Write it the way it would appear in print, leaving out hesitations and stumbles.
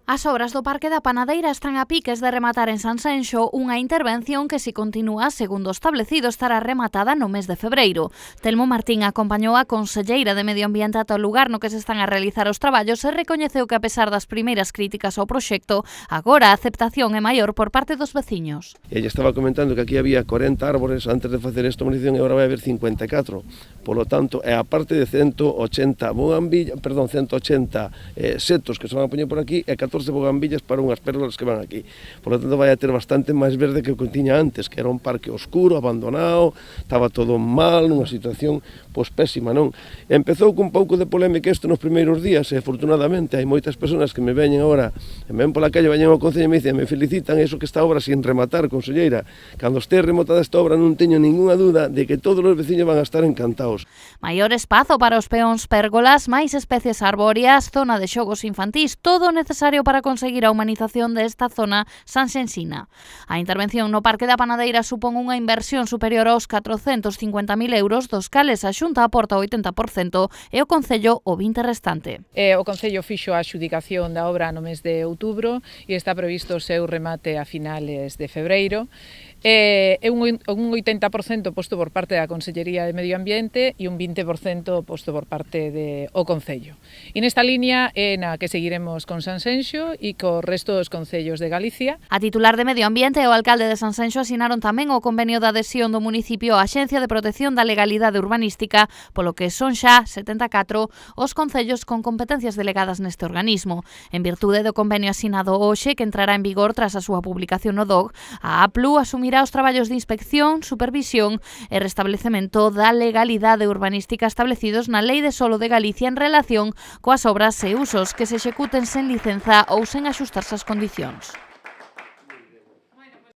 As obras do Parque da Panadeira están a piques de rematar en Sanxenxo unha intervención que, se continúa segundo o establecido, estará rematada no mes de febreiro. Telmo Martín acompañou a conselleira de Medio Ambiente ata o lugar no que se están a realizar os traballos e recoñeceu que, a pesar das primeiras críticas ao proxecto, agora a aceptación é maior por parte dos veciños. Ella estaba comentando que aquí había 40 árbores antes de facer esta munición e agora vai haber 54. Polo tanto, é a parte de 180 setos que se van a poñer por aquí e 14 bogambillas para unhas pérgolas que van aquí. Por lo tanto, vai a ter bastante máis verde que o que tiña antes, que era un parque oscuro, abandonado, estaba todo mal, nunha situación pésima, non? Empezou con un pouco de polémica isto nos primeiros días e, afortunadamente, hai moitas persoas que me veñen agora, me ven pola calle, veñen ao Concello e me dicen, me felicitan iso que esta obra sin rematar, conselleira. Cando este rematada esta obra non teño ningunha duda de que todos os veciños van a estar encantados. Maior espazo para os peóns, pérgolas, máis especies arbóreas, zona de xogos infantís, todo o necesario para conseguir a humanización desta zona sanxenxina. A intervención no Parque da Panadeira supón unha inversión superior aos 450.000 euros, dos cales a Xunta aporta o 80% e o Concello o 20% restante. O Concello fixo a adxudicación da obra no mes de outubro e está previsto o seu remate a finales de febreiro. É un 80% posto por parte da Consellería de Medio Ambiente e un 20% posto por parte do Concello. E nesta liña é na que seguiremos con Sanxenxo e co resto dos concellos de Galicia. A titular de Medio Ambiente e o alcalde de Sanxenxo asinaron tamén o convenio de adhesión do municipio á Axencia de Protección da Legalidade Urbanística, polo que son xa 74 os concellos con competencias delegadas neste organismo. En virtude do convenio asinado hoxe, que entrará en vigor tras a súa publicación no DOC, a APLU asumirá os traballos de inspección, supervisión e restablecemento da legalidade urbanística establecidos na Lei de Solo de Galicia en relación coas obras e usos que se executen sen licenza ou sen axustarse ás condicións.